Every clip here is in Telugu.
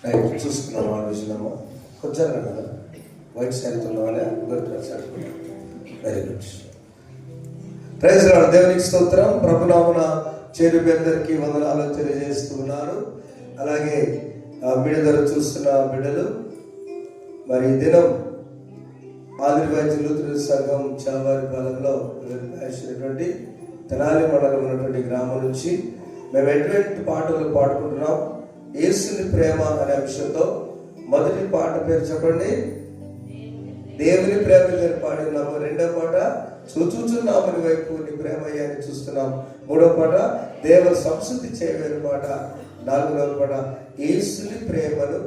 రైట్ చూసుకున్నాము ఆ విషయంలో కొంచెం కదా వైట్ శారీతో వాళ్ళే వెరీ గుడ్. Praise lord. దేవునికి స్తోత్రం. ప్రభునామమున చేరుబి అందరికీ వందనాలు తెలియజేస్తూ ఉన్నారు. అలాగే బిడ్డ చూస్తున్న బిడ్డలు మరి ఈ దినం ఆదివాసీ లూథరన్ సంఘం చావారిపాలెంలో నిర్వహించినటువంటి తెనాలి మండలం ఉన్నటువంటి గ్రామం నుంచి మేము ఎటువంటి పాటలు పాడుకుంటున్నాం. యేసుని ప్రేమ అనే అంశంతో మొదటి పాట పేరు చెప్పండి. దేవుని ప్రేమ నేను పాడినాము. రెండో పాట చూచుచున్నాము నీ వైపు నీ ప్రేమ అయ్యాన్ని చూస్తున్నాం. మూడో పాట దేవుని సంస్కృతి చేయలేని పాట. నాలుగవ పాట యేసుని ప్రేమను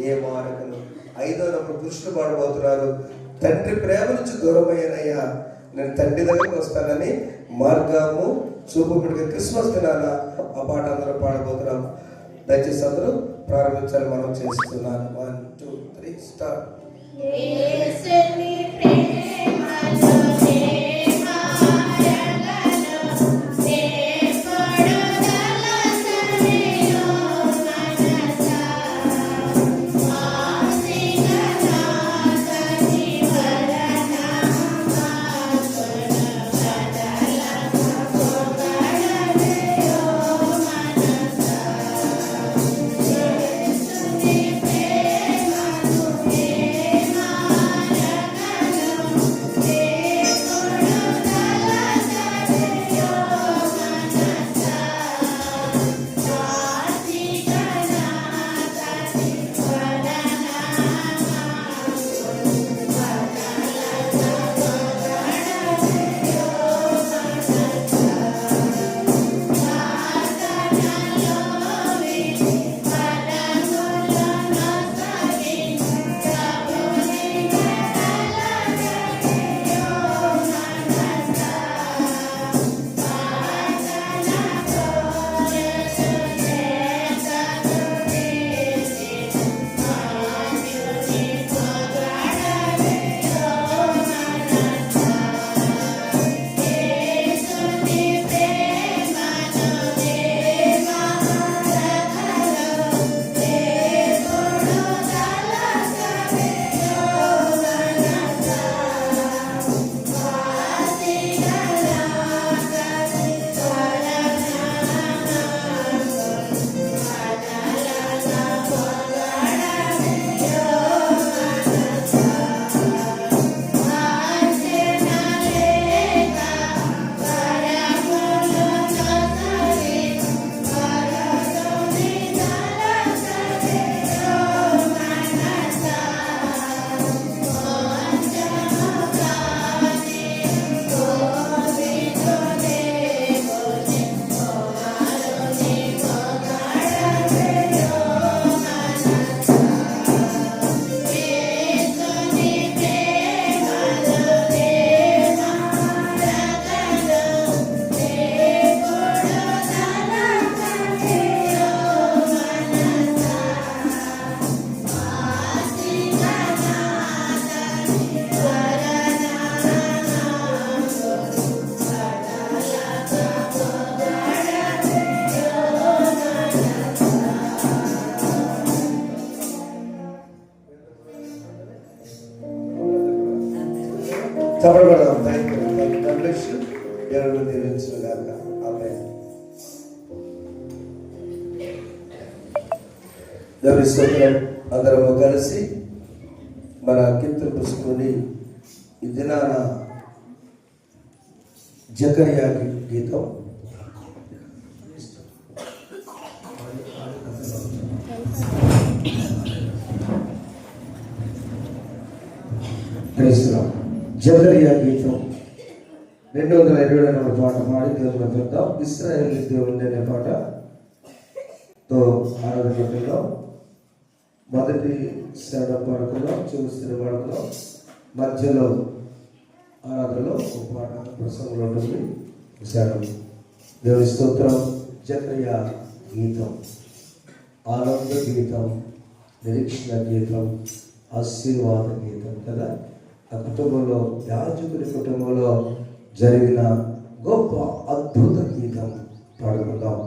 ఏ మానకను. ఐదో నంబర్ పురుషులు పాడబోతున్నారు. తండ్రి ప్రేమ నుంచి దూరమయ్యానయ్యా, నేను తండ్రి దగ్గరికి వస్తానని మార్గము చూపుడికి క్రిస్మస్ దినాన ఆ పాట అందరూ పాడబోతున్నాం. దయచేసి అందరూ ప్రారంభించాలి. మనం చేస్తున్నాను. 1 2 3 స్టార్ట్. చదవగలదాం. Thank you. దేవుడు దీవించుగాక. ఆమేన్. దేవుని స్తోత్రం. అందరము కలిసి మన కీర్తన పుస్తకంలోని ఈ దినాన జకర్యా గీతం జకర్యా గీతం 222 పాట పాడి దేవుని చెప్తాం. ఇశ్రాయేలు దేవుని అనే పాటతో ఆరాధనలో మొదటి శరణ పాడకలో చివరి పాడకలో మధ్యలో ఆరాధనలో ఒక పాట ప్రసంగంలో ఉంటుంది. శరణం. దేవుని స్తోత్రం. జకర్యా గీతం ఆనంద గీతం, నిరీక్షణ గీతం, ఆశీర్వాద గీతం కదా. ఆ కుటుంబంలో యాజకుడి కుటుంబంలో జరిగిన గొప్ప అద్భుత గీతం పాడుకుందాం.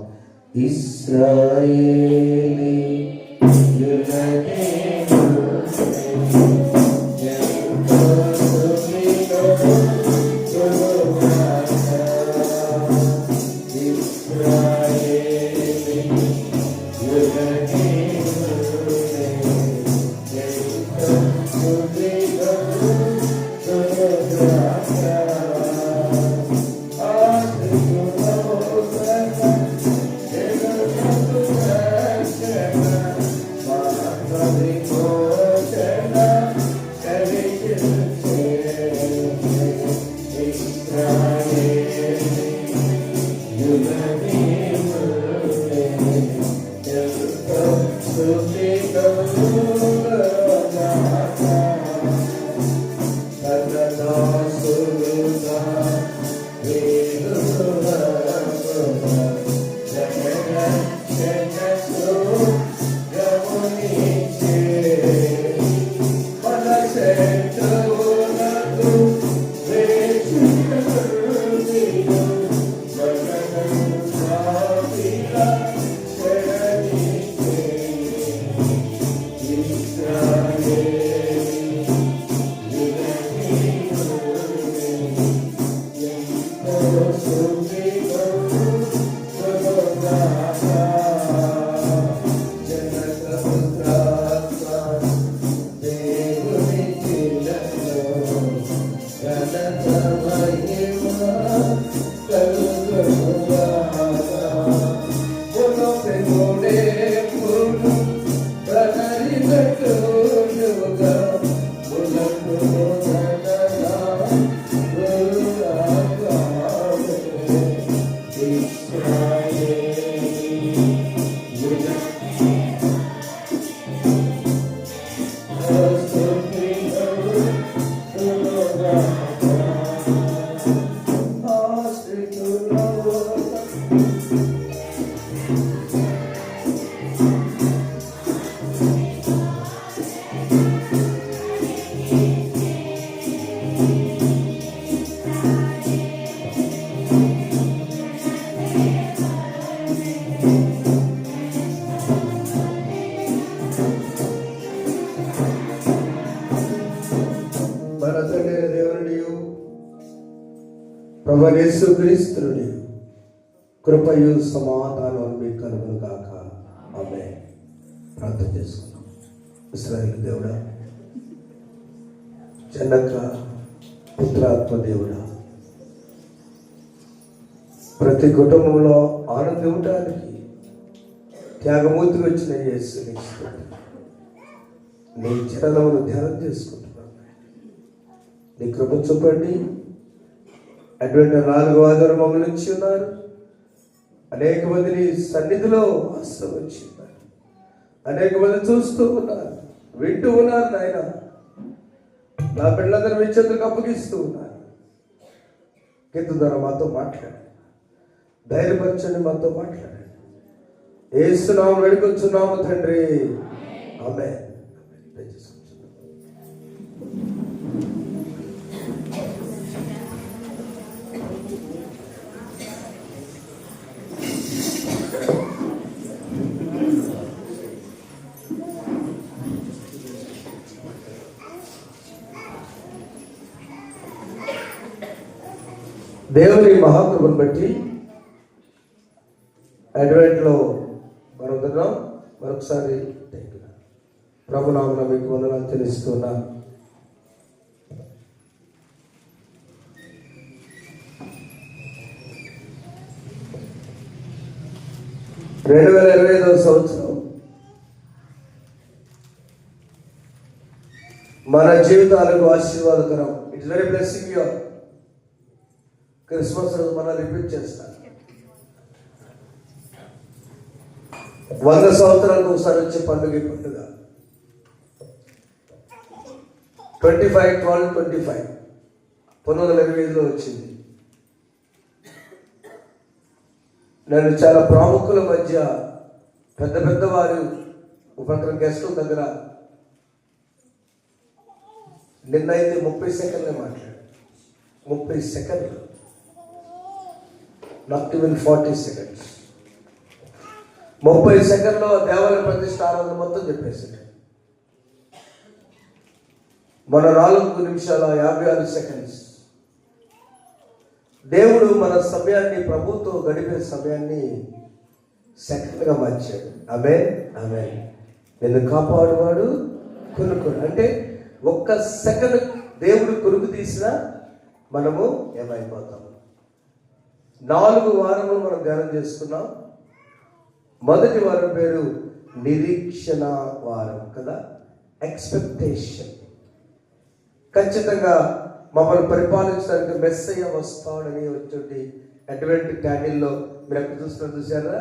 ఇశ్రాయేలీ ప్రభువైన యేసుక్రీస్తుని కృపయు సమాధానం మీకు కలుగును గాక. ఆమేన్. ప్రార్థన చేసుకున్నాం. ఇశ్రాయేలు దేవుడా, జనక పుత్రాత్మ దేవుడా, ప్రతి కుటుంబంలో ఆనందం ఇవ్వటానికి త్యాగమూర్తికి వచ్చిన యేసు నీ చరణమును ధ్యానం చేసుకుంటున్నాను. నీ కృప చూపండి. అటువంటి 4వ ఆదివారం మమ్మల్ని నుంచి ఉన్నారు. అనేక మంది నీ సన్నిధిలో ఆశ్రయించి ఉన్నారు. అనేక మంది చూస్తూ ఉన్నారు, వింటూ ఉన్నారు. నాయన, నా బిడ్డలందరూ మీ చేతులకు అప్పగిస్తూ ఉన్నారు. కింద ద్వారా మాతో మాట్లాడండి, ధైర్యపరచండి, మాతో మాట్లాడండి. యేసునామమున వేడుకొంచున్నాము తండ్రి. ఆమేన్. దేవుని మహాకృపను బట్టి అడ్వెంట్లో మనం ఉన్నాం. మరొకసారి ప్రభునామమున మీకు వందనాలు తెలుస్తున్నా. రెండు 2025 సంవత్సరం మన జీవితాలకు ఆశీర్వాదకరం. It's very blessing year. Christmas రోజు మనం రిపీట్ చేస్తాం. 100 సంవత్సరాలకు ఒకసారి వచ్చే పండుగ పండుగ 25/12/25 1925లో వచ్చింది. నేను చాలా ప్రాముఖ్యుల మధ్య పెద్ద పెద్ద వారు ఒక గెస్టుల దగ్గర నిన్నైతే 30 సెకండ్లే మాట్లాడారు. 30 సెకండ్లు, నాట్ ఈవెన్ 40 సెకండ్స్. 30 సెకండ్లో దేవాలయ ప్రతిష్ఠ ఆరాధన మొత్తం చెప్పేసాడు. మన 4 నిమిషాల 56 సెకండ్స్. దేవుడు మన సమయాన్ని, ప్రభుతో గడిపే సమయాన్ని సెకండ్గా మార్చాడు. ఆమేన్, ఆమేన్. నిన్ను కాపాడువాడు కొనుక్కోడు. అంటే ఒక్క సెకండ్ దేవుడు కొనుక్కు తీసినా మనము ఏమైపోతాము. 4 వారములు మనం ధ్యానం చేసుకున్నాం. మొదటి వారం పేరు నిరీక్షణ వారం కదా, ఎక్స్పెక్టేషన్. ఖచ్చితంగా మమ్మల్ని పరిపాలించడానికి మెస్సయ్య వస్తాడని వచ్చి అడ్వెంట్ క్యాండిల్లో మీరు ఎక్కడ చూసారా?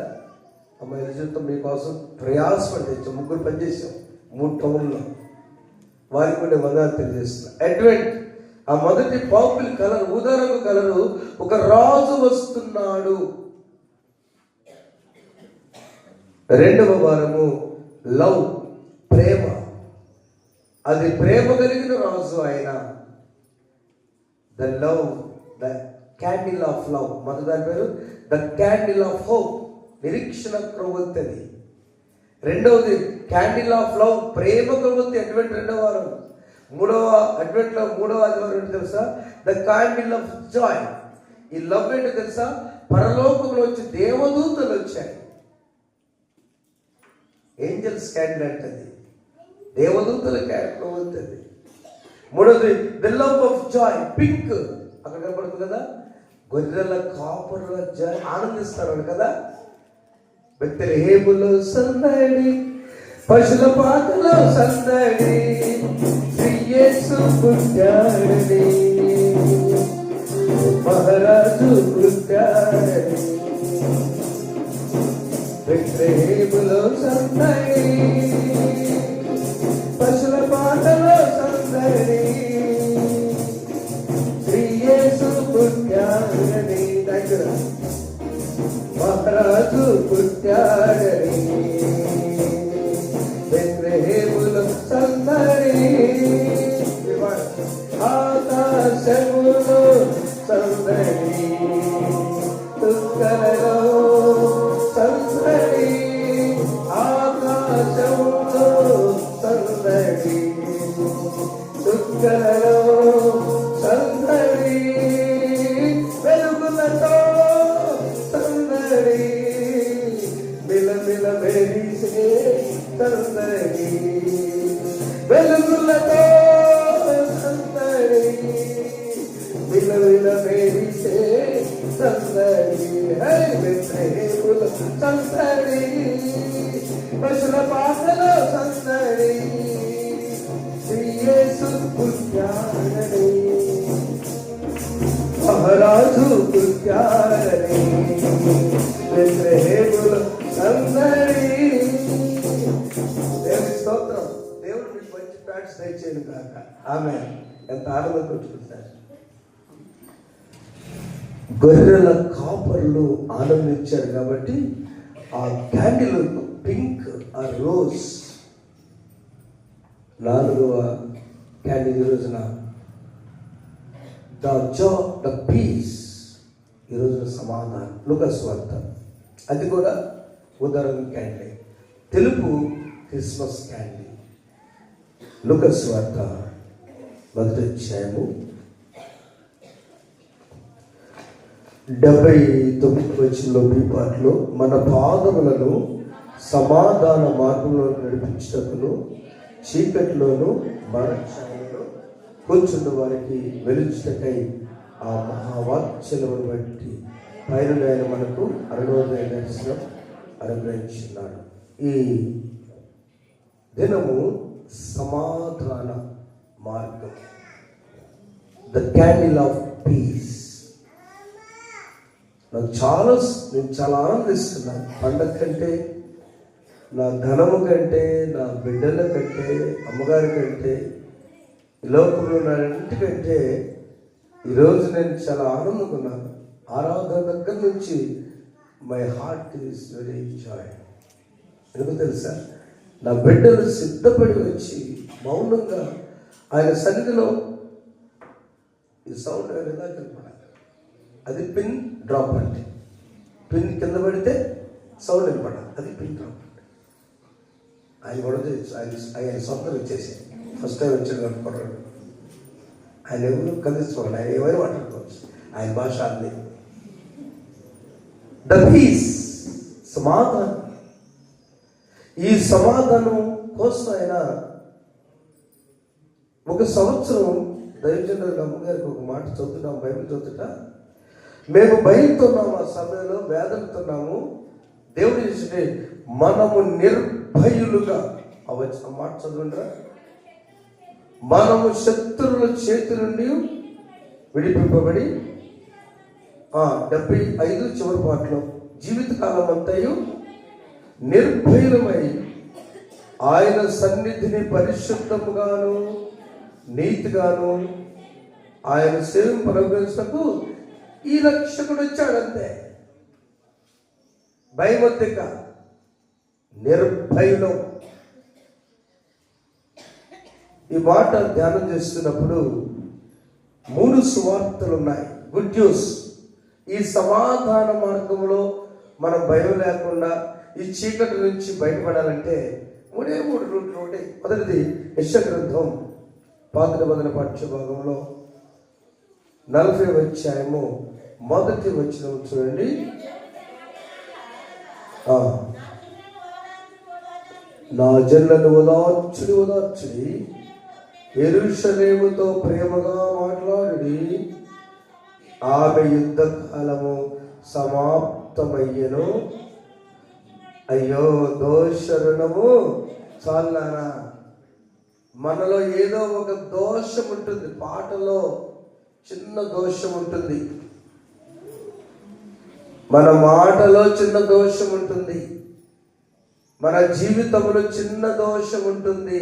అమ్మాయి జీవితం మీకోసం ప్రయాసపడి తెచ్చాం. 3 పనిచేసాం 3 టౌన్లో. వారికి కొన్ని వందనాలు తెలియజేస్తున్నాం. అడ్వెంట్ ఆ మొదటి పర్పుల్ కలర్, ఊదారంగు కలరు, ఒక రాజు వస్తున్నాడు. 2వ వారము లవ్, ప్రేమ. అది ప్రేమ కలిగిన రాజు ఆయన. The love, the candle of love. మొదటి దాని పేరు ద క్యాండిల్ ఆఫ్ హోప్, నిరీక్షణ క్రొవ్వొత్తి. రెండవది క్యాండిల్ ఆఫ్ లవ్, ప్రేమ క్రొవ్వొత్తి. అడ్వెంట్ 2వ వారం. 3వ అడ్వెంట్లో 3వ ఆదివారం ఏంటి తెలుసా? The candle of joy. ఈ లవ్ ఏంటో తెలుసా? పరలోకంలో వచ్చి దేవదూతలు వచ్చాయి. ఏంజల్స్ క్యాండిల్ అంటది, దేవదూతల క్యాండిల్ అవుతుంది. 3వది the love of joy, pink. అక్కడ కనపడుతుంది కదా, గొర్రెల కాపరుల జాయ్, ఆనందిస్తారు కదా. బెత్లెహేములో సందడి, పశుల పాకలో సందడి, శ్రీ యేసు పుట్టాడని, మహారాజు పుట్టాడని. బెత్లెహేములో సందడి, పశుల పాకలో సందడి, శ్రీ యేసు పుట్టాడని. దగ్గర మహారాజు పుట్టాడని, బెత్లెహేములో సందడి. ఆకాశములో సందడి, తుక్కలలో సందడి, ఆకాశములో సందడి, తుక్కలలో సందడి, వెలుగులతో సందడి, మిలమిల మెరిసే సందడి, వెలుగులతో సందడి, మిలమిల మెరిసే సందడి. బెత్లెహేములో సందడి, పశుల పాకలో సందడి, శ్రీ యేసు పుట్టాడని, మహారాజు పుట్టాడని, బెత్లెహేములో సందడి. దేవుని స్తోత్రం. దేవుడు మీకు మంచి ప్యాట్స్ దయచేయను కాక. ఆమేన్. ఎంత ఆనందం కొట్టుకుంటారు. గొర్రెల కాపర్లు ఆనందించారు కాబట్టి ఆ క్యాండిల్ పింక్, ఆ రోజ్. 4వ క్యాండిల్ ఈ రోజున ద పీస్, ఈ రోజున సమాధానం. లూకాసు వార్త, అది కూడా ఉదరం క్యాండిల్. తెలుపు క్రిస్మస్ క్యాండిల్. లూకాసు వార్త 1వ అధ్యాయము 79వ వచనంలో ఈ పాటలో, మన పాదములను సమాధాన మార్గంలో నడిపించుటకును, చీకటిలోను మరణఛాయలో కూర్చున్న వారికి వెలుచుటకై ఆ మహావాత్సల్యమును బట్టి పైన ఆయన మనకు అరుణోదయ దర్శనం అనుగ్రహించున్నాడు. ఈ దినము సమాధాన మార్గం, ద క్యాండిల్ ఆఫ్ పీస్. నేను చాలా ఆనందిస్తున్నాను. పండగ కంటే, నా ధనము కంటే, నా బిడ్డల కంటే, అమ్మగారి కంటే, ఈ లోకంలో నా ఇంటికంటే ఈరోజు నేను చాలా ఆనందంగా. ఆరాధన దగ్గర నుంచి my heart is very Joy. ఎందుకు తెలుసా? నా బిడ్డలు సిద్ధపడి వచ్చి మౌనంగా ఆయన సన్నిధిలో, ఈ సౌండ్ ఎలా కనపడాలి. అది పిన్ డ్రాప్ అంటే, పిన్ కింద పడితే సౌండ్ వినపడాలి, అది పిన్ డ్రాప్. ఆయన కూడా ఆయన సొంతం ఇచ్చేసి ఫస్ట్ టైం వచ్చాడు కనుక్కున్నాడు. ఆయన ఎవరు కదిలించుకోవాలి, ఆయన ఏమైనా మాట్లాడుకోవచ్చు, ఆయన భాష అంది. ద పీస్, సమాధానం. ఈ సమాధానం కోసం ఆయన 1 సంవత్సరం దైవజనుడు అమ్మగారికి ఒక మాట చదువుతున్నాం, బైబిల్ చదువుతా. మేము భయతున్నాము, ఆ సమయంలో వేదనతున్నాము. దేవుడు చేసింటే మనము నిర్భయులుగా ఆ మాట చదువుంటారా, మనము శత్రువుల చేతి నుండి విడిపింపబడి 75 చివరి పాటలో జీవితకాలం అంతయు నిర్భయులమై ఆయన సన్నిధిని పరిశుద్ధముగాను నీతిగాను ఆయన సేవను అనుగ్రహించటకు ఈ రక్షకుడు వచ్చాడంతే. భయమొద్దిక నిర్భయులం. ఈ మాట ధ్యానం చేస్తున్నప్పుడు 3 సువార్తలు ఉన్నాయి. Good news. ఈ సమాధాన మార్గంలో మనం భయం లేకుండా ఈ చీకటి నుంచి బయటపడాలంటే 3 రూట్లు ఉంటాయి. మొదటిది యెషయా గ్రంథం పాత నిబంధన పాఠ్య భాగంలో 40వ అధ్యాయము 1వ వచనం చూడండి. నా జనులను ఓదార్చుడి, యెరూషలేముతో ప్రేమగా మాట్లాడుడి, ఆమె యుద్ధ కాలము సమాప్తమయ్యను. అయ్యో దోషరుణము చాలారా. మనలో ఏదో ఒక దోషం ఉంటుంది, పాటలో చిన్న దోషం ఉంటుంది, మన మాటలో చిన్న దోషం ఉంటుంది, మన జీవితంలో చిన్న దోషం ఉంటుంది.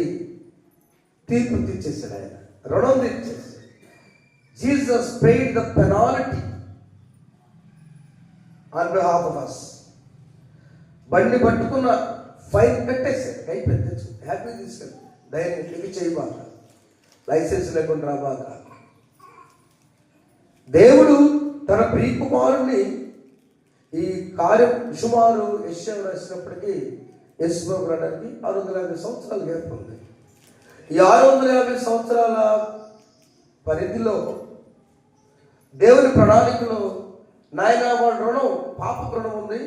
తీర్పు తీర్చేసాడు ఆయన, రుణం తీర్చేసాడు. Jesus paid the penalty on behalf of us. బండి పట్టుకున్న ఫైన్ కట్టేసాడు, అయిపోయింది, హ్యాపీ తీసుకెళ్ళి ధైర్యం తిరిగి చేయబాక, లైసెన్స్ లేకుండా రాబాక. దేవుడు తన ప్రియకుమారుని ఈ కార్యం సుమారు యెషయా రాసినప్పటికీ యేసుప్రభు రావడానికి 650 సంవత్సరాలు గ్యాప్ ఉంది. ఈ 650 సంవత్సరాల పరిధిలో దేవుని ప్రణాళికలో నాయన వాడు రుణం, పాప రుణం ఉంది,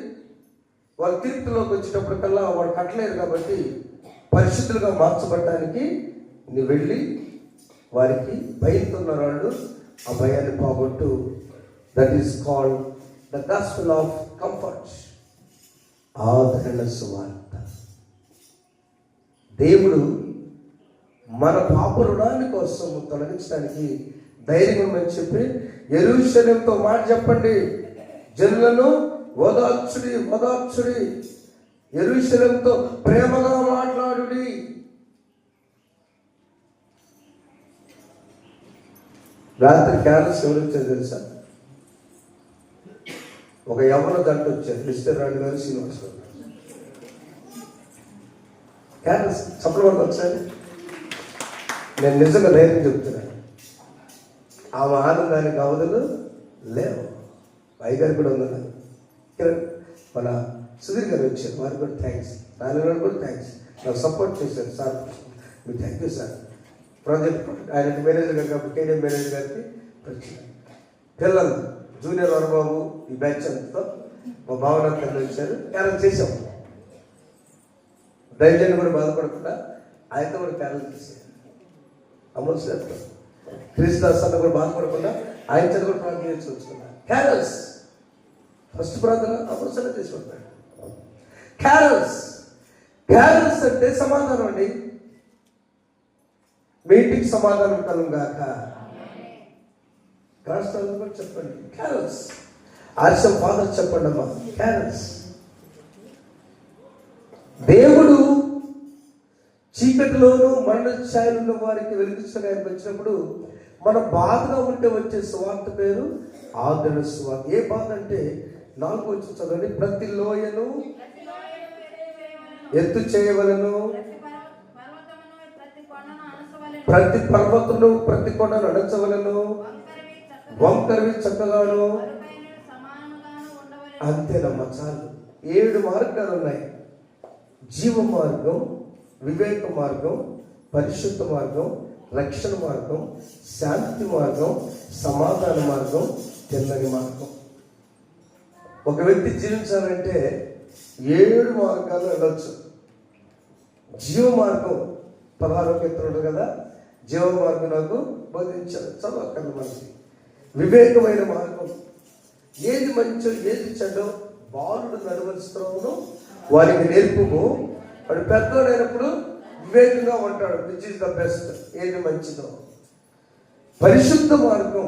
వాళ్ళ తీర్పులోకి వచ్చేటప్పటికల్లా వాడు కట్టలేరు కాబట్టి పరిశుద్ధులుగా మార్చబడటానికి నువ్వు వెళ్ళి వారికి భయంతున్న వాళ్ళు ఆ భయాన్ని పోగొట్టు. That is called the gospel of comfort, ఆదరణ సువార్త. దేవుడు మన పాప రుణాన్ని కోసం తొలగించడానికి ధైర్యం ఉందని చెప్పి యెరూషలేముతో మాట చెప్పండి, జనులను ఓదార్చుడి, యెరూషలేముతో ప్రేమగా మాట్లాడుడి. రాత్రి క్యారల్స్ ఎవరు వచ్చారు తెలుసా? ఒక యవ్వన దంట వచ్చారు, మిస్టర్ రాణి గారు, శ్రీనివాస్ గారు. క్యారల్స్ చప్పట్లు వచ్చారు. నేను నిజంగా ధైర్యం చెప్తున్నాను, ఆమె ఆనందానికి అవధులు లేవు. పైగారు కూడా ఉన్నారు, మన సుధీర్ గారు వచ్చారు, వారికి కూడా థ్యాంక్స్, నాన్న కూడా థ్యాంక్స్, నాకు సపోర్ట్ చేశారు. సార్ మీకు థ్యాంక్ యూ సార్. ప్రాజెక్ట్ ఆయన మేనేజర్ గారు కాబట్టి కేడిఎం మేనేజర్ గారికి పిల్లలు జూనియర్ వరబాబు ఈ బ్యాచ్ అంతా మా భావన పిల్లలు వచ్చారు, క్యారల్ చేసాం. దైవజన్ కూడా బాధపడకుండా ఆయనతో కూడా క్యారల్ చేశారు. అమలు సార్ క్రిస్దాస్ అన్న కూడా బాధపడకుండా ఆయన చేత కూడా ప్రార్థన చేసి వచ్చుకున్నారు. క్యారల్స్ ఫస్ట్ ప్రార్థన అమృత్సరం తీసుకుంటాడు. క్యారల్స్ అంటే సమాధానం అండి. మీ ఇంటికి సమాధానం కలుగాక. రాష్ట్రాలు కూడా చెప్పండి క్యారల్స్. ఆర్షం ఫాదర్ చెప్పండి అమ్మా క్యారల్స్. దేవుడు చీకటిలోనూ మరణ ఛాయలున్న వారికి వెలిగించడానికి వచ్చినప్పుడు మన బాధగా ఉంటే వచ్చే సువార్త పేరు ఆదరణ సువార్త. ఏ బాధ అంటే 4వ వచనం చదవండి. ప్రతి లోయను ఎత్తు చేయవలను, ప్రతి పర్వతమును ప్రతి కొండను అణచవలను, వంకరవి చక్కగాను. అంతేనమ్మా చాలు. 7 మార్గాలు ఉన్నాయి. జీవ మార్గం, వివేక మార్గం, పరిశుద్ధ మార్గం, రక్షణ మార్గం, శాంతి మార్గం, సమాధాన మార్గం, తెల్లని మార్గం. ఒక వ్యక్తి జీవించాలంటే 7 మార్గాలు వెళ్ళొచ్చు. జీవ మార్గం 16వ కీర్తన కదా, జీవ మార్గం నాకు బోధించాడు, చదవక్కర్ల మనకి. వివేకమైన మార్గం, ఏది మంచో ఏది చెడ్డో బాలుడు నడవలసిన వారికి నేర్పుము. వాడు పెద్దోడైనప్పుడు వివేకంగా ఉంటాడు, విచ్ ఇస్ ద బెస్ట్, ఏది మంచిదో. పరిశుద్ధ మార్గం,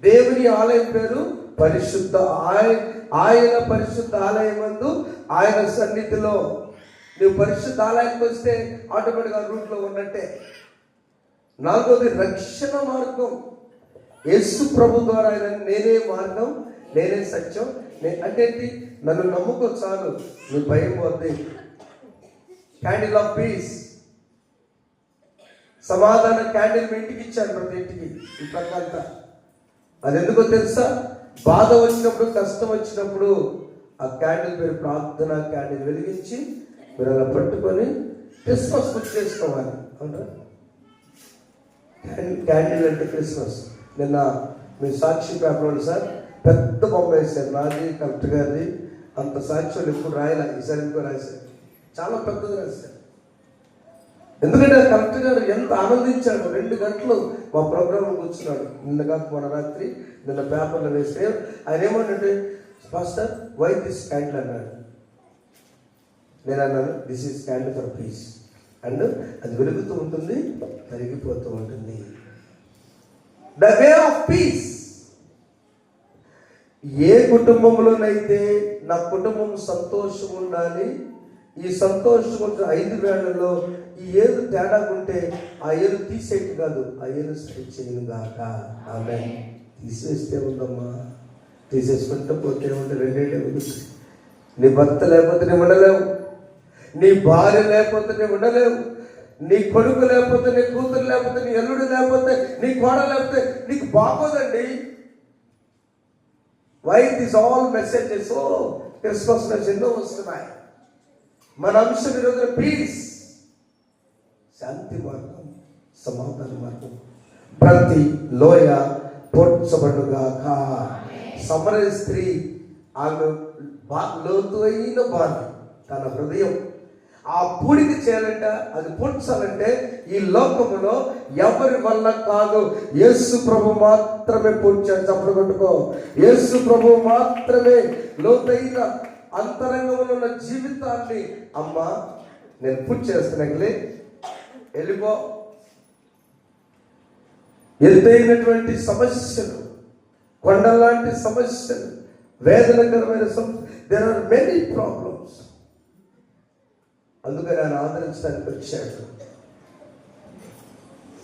దేవుని ఆలయం పేరు పరిశుద్ధ. ఆయన పరిశుద్ధ ఆలయం నందు ఆయన సన్నిధిలో నువ్వు పరిశుద్ధ ఆలయానికి వస్తే ఆటోమేటిక్గా రూట్లో ఉన్నట్టే. 4వది రక్షణ మార్గం. యేసు ప్రభు ద్వారా ఆయన నేనే మార్గం, నేనే సత్యం, అంటే నన్ను నమ్ముకో చాలు, నీ భయం పోద్ది. క్యాండిల్ ఆఫ్ పీస్, సమాధాన క్యాండిల్ మీ ఇంటికి ఇచ్చాను, ప్రతి ఇంటికి ఈ ప్రకారంగా. అది ఎందుకో తెలుసా? బాధ వచ్చినప్పుడు, కష్టం వచ్చినప్పుడు ఆ క్యాండిల్ పేరు ప్రార్థన క్యాండిల్ వెలిగించి మీరు అలా పట్టుకొని క్రిస్మస్ గుర్తు చేసుకోవాలి. అవునా? క్యాండిల్ అంటే క్రిస్మస్. నిన్న మీ సాక్షి పేపర్ సార్ పెద్ద బొమ్మ వేశారు, నాది కలెక్టర్ గారిది. అంత సాక్ష్యాలు ఎప్పుడు రాయాలి, ఈసారి ఎందుకో రాశారు, చాలా పెద్దది రాశారు. ఎందుకంటే కలెక్టర్ గారు ఎంత ఆనందించాడు. 2 గంటలు మా ప్రోగ్రాంలో కూర్చున్నాడు. నిన్న కాక మొన్న రాత్రి నిన్న పేపర్లో వేస్తే ఆయన ఏమంటే, పాస్టర్ వై దిస్ క్యాండిల్ అన్నాడు. నేను అన్నాను, this is candle for peace. And అది వెలుగుతూ ఉంటుంది, కరిగిపోతూ ఉంటుంది. The way of peace. ఏ కుటుంబంలోనైతే నా కుటుంబం సంతోషం ఉండాలి, ఈ సంతోషం ఉంటే 5 వేళ్లలో ఈ ఏలు తేడాకుంటే ఆ ఏలు తీసేట్టు కాదు, ఆ ఏలు సరి చేయను గాక. ఆమె తీసేస్తే ఉందమ్మా, తీసేసుకుంటే పోతే ఉంటే 2 ఉంది. నీ భర్త లేకపోతే నువ్వు ఉండలేవు, నీ భార్య లేకపోతే నువ్వు ఉండలేవు, నీ కొడుకు లేకపోతే, నీ కూతురు లేకపోతే, నీ అల్లుడు లేకపోతే, నీ కోడ లేకపోతే నీకు బాగోదండి. Why this all messages? Christmas message ఎన్నో వస్తున్నాయి. మన అంశం ఈరోజు పీస్, శాంతి మార్గం, సమాధాన మార్గం. ప్రతి లోయ పోడ్చబడుగాక. సమరయ స్త్రీ ఆమె లోతు అయిన బాధ, తన హృదయం ఆ పూడిక చేయాలంటే, అది పూడ్చాలంటే ఈ లోకములో ఎవరి వల్ల కాదు, యేసు ప్రభు మాత్రమే పూడ్చాడు. చప్పుడు కొట్టుకో. యేసు ప్రభు మాత్రమే లోతైన అంతరంగంలో ఉన్న జీవితాన్ని, అమ్మా నేను పూర్తి చేస్తున్నానులే, వెళ్ళిపో. ఎత్తైనటువంటి సమస్యలు, కొండలాంటి సమస్యలు, వేదనకరమైన దేర్ ఆర్ మెనీ ప్రాబ్లమ్స్. అందుకని ఆయన ఆదరించడానికి వచ్చాడు.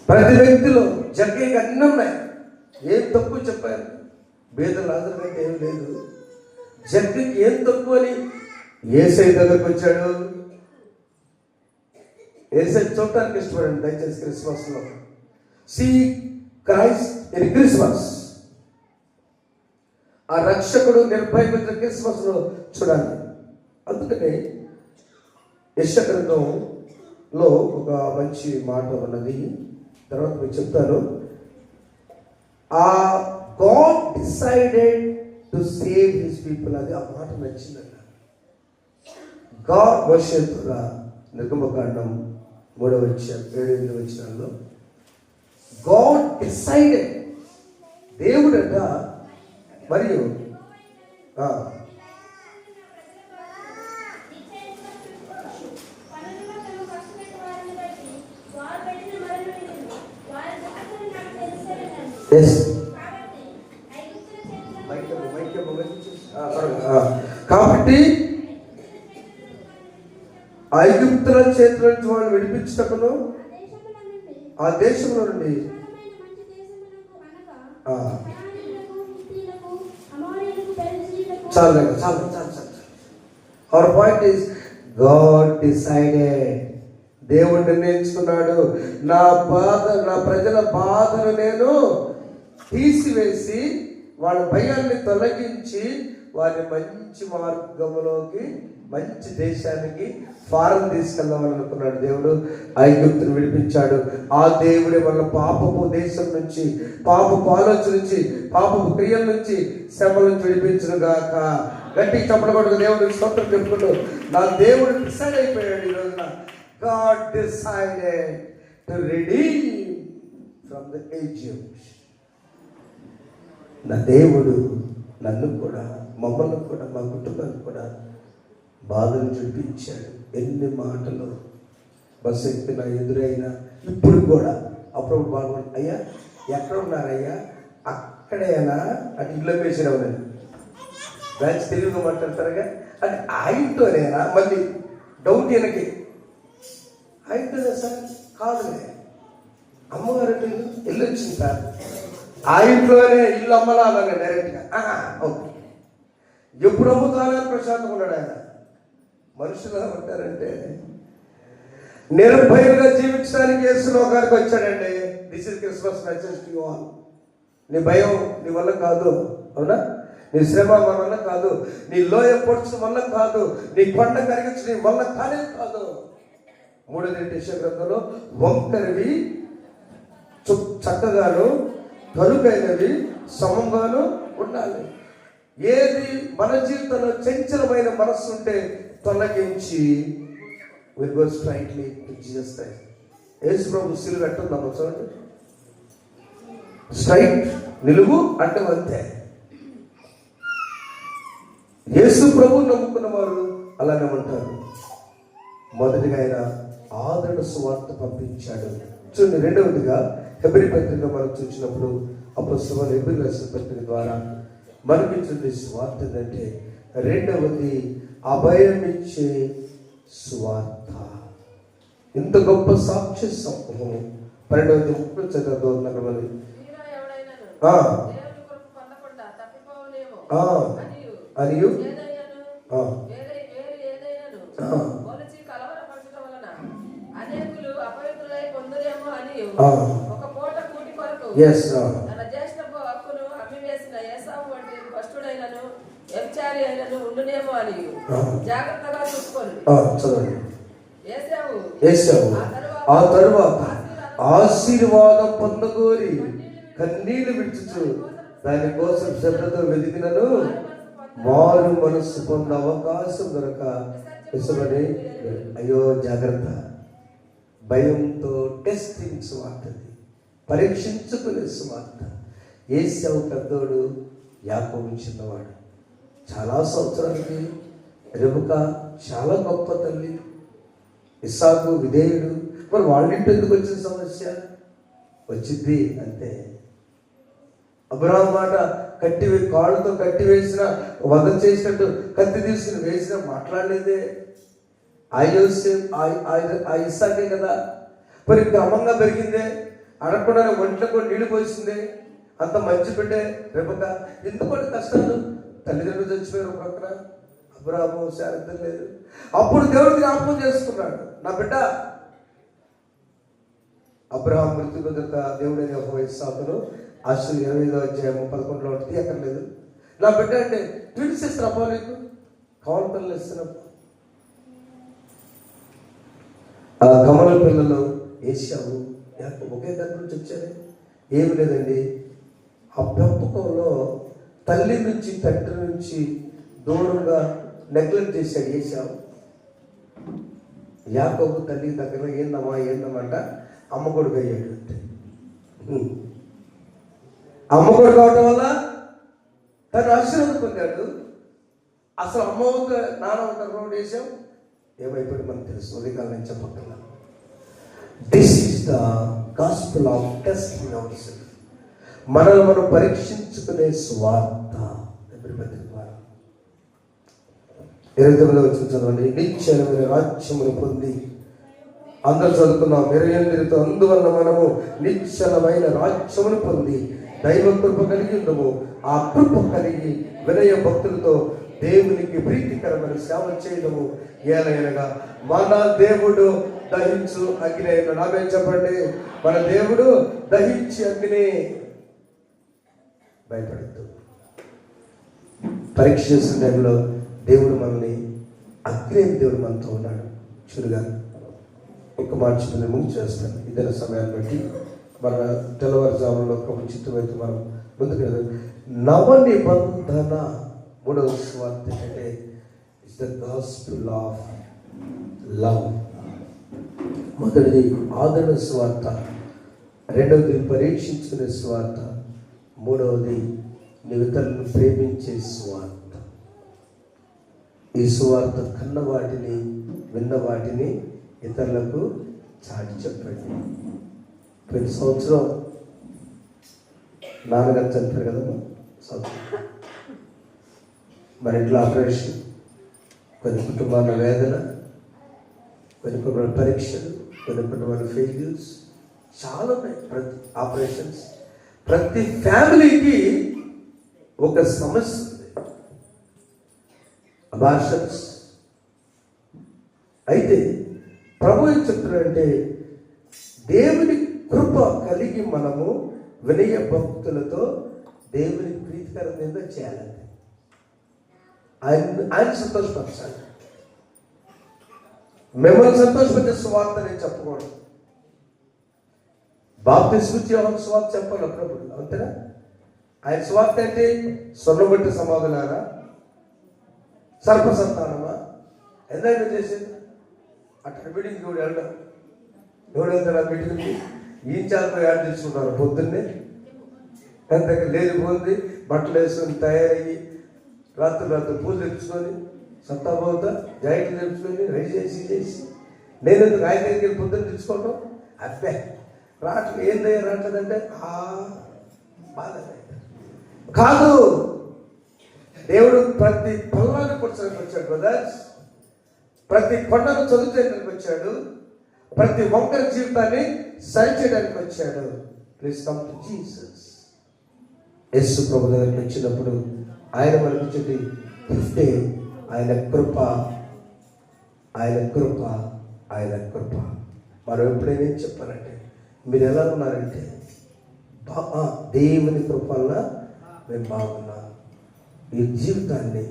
ప్రతి వ్యక్తిలో జగ్గకి అన్నీ ఉన్నాయి. ఏం తక్కువ చెప్పారు? బేదలు ఆదరణకి ఏం లేదు. జగ్గకి ఏం తక్కువ అని యేసయ్య దగ్గరకు వచ్చాడు. యేసయ్య చూడటానికి ఇష్టపడండి దయచేసి క్రిస్మస్ లో. See Christ in Christmas. ఆ రక్షకుడు నిర్భయమైన క్రిస్మస్ లో చూడాలి. అందుకని యెషయా గ్రంథంలో ఒక మంచి మాట ఉన్నది, తర్వాత మీకు చెప్తాను. ఆ God decided to save his people, అది ఆ మాట నచ్చిందన్న. గాడ్ భవిష్యత్తుగా నిర్గమకాండం 3వ అధ్యాయం 7-8 వచనాల్లో గాడ్ డిసైడెడ్, దేవుడట. మరియు కాబట్టి ఐగుప్తుల చేతుల నుంచి వాళ్ళు విడిపించటకును, ఆ దేశంలో నుండి చాలు. Our point is God decided. దేవుడు నిర్ణయించుకున్నాడు, నా ప్రజల బాధను నేను తీసివేసి వాళ్ళ భయాన్ని తొలగించి వారిని మంచి మార్గంలోకి, మంచి దేశానికి ఫారం తీసుకెళ్ళాలనుకున్నాడు దేవుడు. ఐగుప్తును విడిపించాడు. ఆ దేవుడే వాళ్ళ పాపపు దేశం నుంచి, పాపపు ఆలోచన నుంచి, పాపపు క్రియల నుంచి, శ్రమల నుంచి విడిపించును గాక. గట్టికి చప్పడగొడుకు దేవుడికి స్తోత్రం చెప్పుకుంటూ, నా దేవుడు డిసైడ్ అయిపోయాడు ఈ రోజున. God decided to redeem from the Egypt. నా దేవుడు నన్ను కూడా, మమ్మల్ని కూడా, మా కుటుంబాన్ని కూడా బాధలు చూపించాడు. ఎన్ని మాటలు బస్సు ఎక్కిన ఎదురైనా ఇప్పుడు కూడా అప్పుడప్పుడు బాగుంది. అయ్యా ఎక్కడ ఉన్నారయ్యా? అక్కడేనా అంటే ఇల్లు వేసినవునండి. బ్రాంచ్ తెలుగుగా మాట్లాడతారుగా అంటే ఆయనతోనేనా? మళ్ళీ డౌట్ వెనక్కి, ఆయనతోనే సార్? కాదులే, అమ్మగారు ఇల్లు వచ్చింది సార్, ఆ ఇంట్లోనే ఇల్లు అమ్మలా అలాగే డైరెక్ట్గా. ఓకే, ఎప్పుడు అమ్ముతానని ప్రశాంతంగా ఉన్నాడు ఆయన. మనుషులు ఎలా ఉంటారంటే, నిర్భయంగా జీవించడానికి యేసు లోకానికి వచ్చాడండి. This is Christmas message to you all. నీ భయం నీ వల్ల కాదు, అవునా? నీ శ్రమ మన వల్ల కాదు, నీ లోయ పొడ్చడం వల్ల కాదు, నీ కొండ కరిగించడం నీ వల్ల కానే కాదు. 3వ యెషయా గ్రంథంలో వంకరివి చక్కగాను, కరుకైనవి సమంగాను ఉండాలి. ఏది మన జీవితంలో చంచలమైన మనస్సు ఉంటే తొలగించి will go straightly to Jesus Christ. యేసు ప్రభు సిలువ ఎట్టుందమ్మ చూడండి, స్ట్రైట్ నిలువు అంటే అంతే. యేసు ప్రభు నమ్ముకున్న వారు అలానే ఉంటారు. మొదటిగా ఆయన ఆదరణ సువార్త పంపించాడు. చూడండి, రెండవదిగా హెబ్రీ పత్రిక మనం చూసినప్పుడు అపొస్తలుల హెబ్రీ రాసిన పత్రిక ద్వారా మనకిచ్చిన సువార్త ఏంటంటే, రెండవది అభయం ఇచ్చే సువార్త. ఇంత గొప్ప సాక్ష్య సమూహం 12:30 చదువుతున్నది. మరియు ఆ తరువాత ఆశీర్వాదం పొందగోరి కన్నీళ్లు విడుచుచు దానికోసం శ్రద్ధతో వెతికినను మారు మనస్సు పొంద అవకాశం దొరక విసమని. అయ్యో జాగ్రత్త, భయంతో టెస్టింగ్ సువార్త, పరీక్షించుకునే సువార్త. ఏశావు పెద్దోడు, యాకోబు చిన్నవాడు. చాలా సంవత్సరాలకి రెబెకా చాలా గొప్ప తల్లి, ఇస్సాకు విధేయుడు. మరి వాళ్ళింటి ఎందుకు వచ్చిన సమస్య? వచ్చింది అంతే. అబ్రహాం మాట కాళ్ళతో కట్టి వేసిన, వధ చేసినట్టు కత్తి తీసుకుని వేసిన మాట్లాడలేదే. ఆ ఇస్సాకే కదా. మరి క్రమంగా పెరిగిందే, అడగకుండా ఒంట్లకు నీళ్లు పోసిందే, అంత మంచి బిడ్డే రెబెకా. ఎందుకంటే కష్టాలు, తల్లిదండ్రులు చచ్చిపోయారు పక్కన, అబ్రహాము శారద లేదు. అప్పుడు దేవుడు జ్ఞాపకం చేసుకున్నాడు, నా బిడ్డ. అబ్రహాం మృతి కుదురుత దేవుడైన యెహోవా ఇస్సాకును ఆశలు 25వ అధ్యాయం 11లో తీయక్కర్లేదు. నా బిడ్డ అంటే ట్విన్స్ ఇస్తున్నా, నీకు కమల పిల్లలు ఇస్తున్నప్పుడు ఆ కమల పిల్లలు ఏశావు ఒకే దగ్గర నుంచి వచ్చారే. ఏమి లేదండి, ఆ పెంపకంలో తల్లి నుంచి తండ్రి నుంచి దూరంగా నెగ్లెక్ట్ చేశాడు ఏశావు. యాకోబు తల్లి దగ్గర ఏందమ్మంట అమ్మ కొడుకు అయ్యాడు. అంటే అమ్మ కొడుకు అవడం వల్ల తను ఆశీర్వాదం పొందాడు. అసలు అమ్మ ఒక నాన్న ఒక రోడ్ వేసాం, ఏమైపోయాడు మనకు తెలుసు. ఉదయకాలం నేను చెప్పగలను. This is the gospel of testing our self. మనల్ని మనం పరీక్షించుకునే సువార్త. ద్వారా 29వ వచనం చదవండి. నిత్యమైన రాజ్యమును పొంది, అందరూ చదువుకున్నాం 28తో, అందువల్ల మనము నిశ్చలమైన రాజ్యమును పొంది దైవ కృప కలిగి ఉండము. ఆ కృప కలిగి వినయ భక్తులతో దేవునికి ప్రీతికరమైన సేవ చేయడము. ఏలైనగా మన దేవుడు దహించు అగ్ని అయిన. నామే చెప్పండి, మన దేవుడు దహించి అగ్ని. భయపడద్దు. పరీక్ష చేసిన టైంలో దేవుడు మనల్ని అగ్రేని దేవుడు మనతో ఉన్నాడు. చురుగా ఒక మాట చెప్పిన ముందు చేస్తాను. ఇదే సమయాన్ని బట్టి మన తెల్లవారుజాములో ప్రభు చిత్తమైతే మనం ముందుకు నవ నిబంధన 3వ సువార్త అంటే it's the gospel of love. మొదటిది ఆదరణ సువార్త, రెండవది పరీక్షించుకునే సువార్త, మూడవది నీవు ఇతరులను ప్రేమించే సువార్త. ఈ సువార్త కన్న వాటిని విన్న వాటిని ఇతరులకు చాటి చెప్పండి. ప్రతి సంవత్సరం నాన్నగారు చనిపోయారు కదా, సంవత్సరం మరి ఇంట్లో ఆపరేషన్, కొన్ని కుటుంబాల వేదన, కొన్ని కుటుంబాల పరీక్షలు, కొన్ని కుటుంబాల ఫెయిల్యూర్స్ చాలా ఉన్నాయి. ప్రతి ఆపరేషన్స్, ప్రతి ఫ్యామిలీకి ఒక సమస్య ఉంది. అబార్షన్స్. అయితే ప్రభు ఏం చెప్తున్నాడంటే దేవుని కృప కలిగి మనము వినయ భక్తులతో దేవుని ప్రీతికరంగా చేయాలంటే ఆయన సంతోషపరచాలి. మిమ్మల్ని సంతోషపెట్టే సువార్త నేను చెప్పకూడదు. బాప్తిస్మం యోహాను సువార్త చెప్పాలి అప్పుడప్పుడు, అంతేనా? ఆయన సువార్త అంటే సొన్నబట్టి సమాధులారా, సర్పసంతానమా, ఎందైనా చేసేది అట్లా మీటింగ్ ఎవడు వెళ్ళడం, ఎవడు వెళ్తాడు ఆ మీటింగ్కి? ఈ చాలపై యాడ్ తీసుకుంటారు పొద్దున్నే, అంతే లేదు పోంది బట్టలు వేసుకొని తయారయ్యి రాత్రి పూలు తెచ్చుకొని సత్తాబోతా జాయింట్లు తెచ్చుకొని రెడీ చేసి నేను ఎందుకు ఆయన దగ్గరికి వెళ్ళి పొద్దున్న తెచ్చుకోవటం? అబ్బే రావట్లేదు, ఏం దగ్గర రావట్లేదంటే బాధ కాదు. దేవుడు ప్రతి పొలాన్ని పొడిచడానికి వచ్చాడు బ్రదర్స్, ప్రతి కొండను చదువు చేయడానికి వచ్చాడు, ప్రతి వంకర జీవితాన్ని సరి చేయడానికి వచ్చాడు. Please come to Jesus. యేసు ప్రభు దగ్గరికి వచ్చినప్పుడు ఆయన మనకి ఇచ్చేది గిఫ్టే ఆయన కృప, ఆయన కృప, ఆయన కృప. మనం ఎప్పుడైనా ఏం చెప్పాలంటే మీరు ఎలా ఉన్నారంటే దేవుని కృప వల్ల మేము బాగున్నాం. ఈ జీవితాన్ని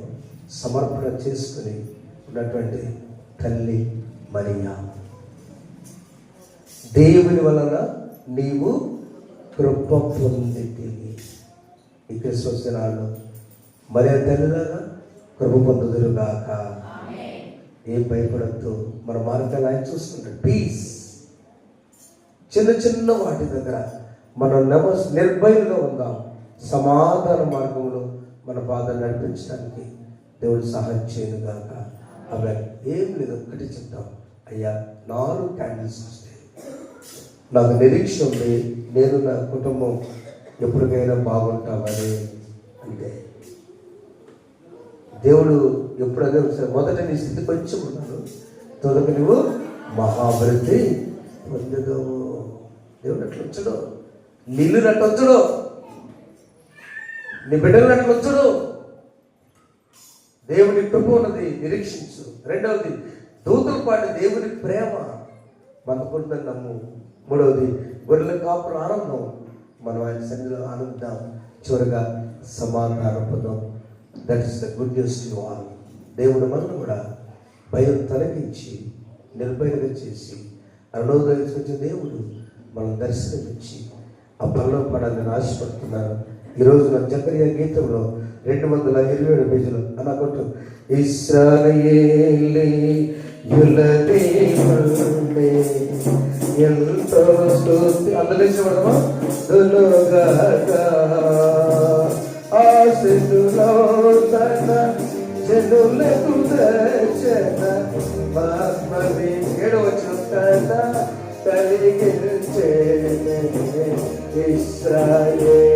సమర్పణ చేసుకుని ఉన్నటువంటి తల్లి మరియా, దేవుని వలన నీవు కృప పొందితివి. ఈ క్రిస్మస్ దినాల్లో మరియా తల్లిలాగా కృప పొందుదురుగాక. ఏం భయపడద్దు, మన మార్గాలు ఆయన చూసుకుంటాడు. పీస్. చిన్న చిన్న వాటి దగ్గర మనం నిర్భయంగా ఉందాం. సమాధాన మార్గంలో మన బాధను నడిపించడానికి దేవుడు సహాయం చేయను గాక. అవి ఏం లేదు, ఒక్కటి చెప్తాం. అయ్యా 4 క్యాండిల్స్ వస్తాయి, నాకు నిరీక్షణ ఉంది, నేను నా కుటుంబం ఎప్పటికైనా బాగుంటామని. అంటే దేవుడు ఎప్పుడైనా మొదట నీ స్థితి కొంచెం ఉన్నాడు, తొలగ నువ్వు మహాభివృద్ధి పొందగవు. దేవుడు అట్లా వచ్చాడు, నీళ్ళు అట్లా వచ్చాడు, నీ బిడ్డలు అట్లా వచ్చాడు. దేవుని కృప ఉన్నది, నిరీక్షించు. రెండవది దూతల పాటి దేవుని ప్రేమ మనకుంటుందని నమ్ము. మూడవది గొర్రెల కాపుల ఆనందం, మనం ఆయన సన్నిధిలో ఆనందిద్దాం. చివరిగా సమాధానం పొందాం. That is the good news to all. దేవుడు మనల్ని కూడా భయం తొలగించి నిర్భయంగా చేసి అరుణోదయించిన దేవుడు మనం దర్శనమిచ్చి ఆ పనిలో పడాలని ఆశపడుతున్నారు. ఈరోజు నా జకరియా గీతంలో 227 పేజీలు అలా కొట్టు. ఇశ్రాయేలీయులదే ఎంతో స్తుతి అందరూ ఇష్టపడమా ఆశలో తన జనులకు దర్శన ఆత్మవి 7వ వచనం కలిగించే ఇశ్రాయేలీయులదే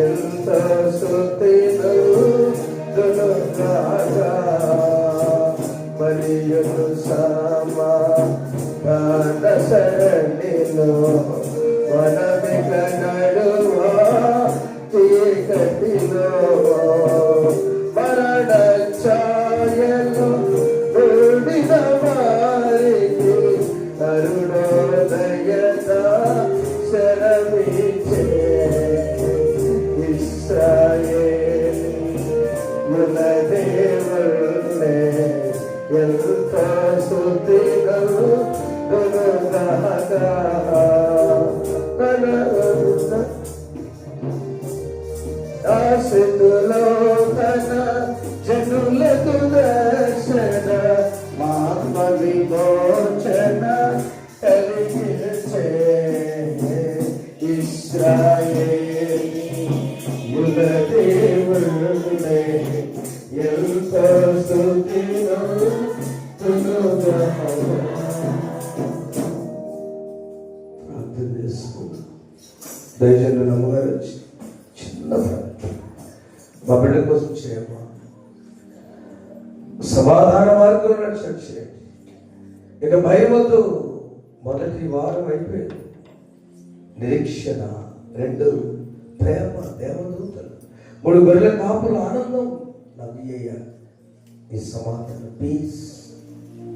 ఎంతో స్తుతినుగాక. మరియును సమాధాన సరణిలో వనమిక నడువా చీకటిలో మరణ ఛాయలో ఉండిన వారికి అరుణోదయ శరమి దేవుళ్ళే ఎంత స్తుతిగలు దాసులో తన జనులకు దర్శన మాత్మ విమోచన కలిగించే ఇశ్రాయేలీయుల దేవుళ్ళే ఎంత స్తుతిగలు ప్రార్థన చేసుకున్నాం. దయచేసి నమ్మగారు చిన్న మా బిడ్డ కోసం చేయమ్మా. సమాధాన మార్గంలో నడిచి చేయండి. ఇక భయం వద్దు. మొదటి వారం అయిపోయింది. నిరీక్షణ, 2 ప్రేమ, దేవదూతలు, 3 గొర్రెల కాపుల ఆనందం. నాకు ఈ సమాధానం, పీస్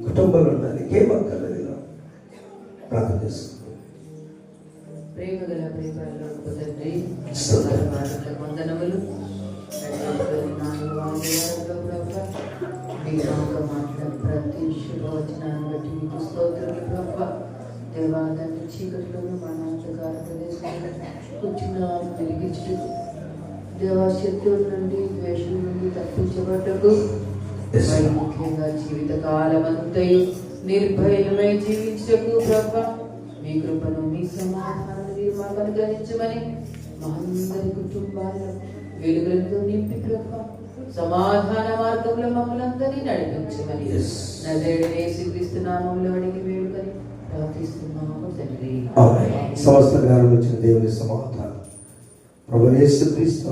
కుటుంబంలో ఉండాలి. ఏమక్కర్లేదు. ఇలా ప్రార్థన చేసుకుంటాం. ప్రేమ గల ప్రేమలో తండ్రి వందనములు. ప్రతి శుభవచనాన్ని బట్టి మీకు స్తోత్రములు ప్రభా. దేవాదాన్ని చీకటిలోనూ మన అంధకార ప్రదేశంలో కూర్చున్న వెలిగించు. దేవా శత్రువుల నుండి, ద్వేషం నుండి తప్పించబడ్డకు, ముఖ్యంగా జీవిత కాలమంతయు నిర్భయమై జీవించకు ప్రభా. మీ కృపను, మీ సమాధానం మీరు మాకు అనుగ్రహించమని మా అందరి కుటుంబాలను వెలుగులతో నింపి ప్రభా సమాధాన మార్గంలో మమ్మల్ని అందరినీ నడిపించమని నజరేయుడైన యేసుక్రీస్తు నామములో అడిగి వేడుకొని ప్రార్థిస్తున్నాము తండ్రి. సమస్త జ్ఞానం వచ్చిన దేవుని సమాధానం ప్రభువైన యేసుక్రీస్తు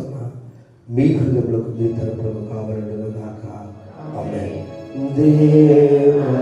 మీ హృదయములకు మీ తరపులకు కావాలని గాక. ఆమేన్. దేవా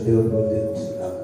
దేవుడు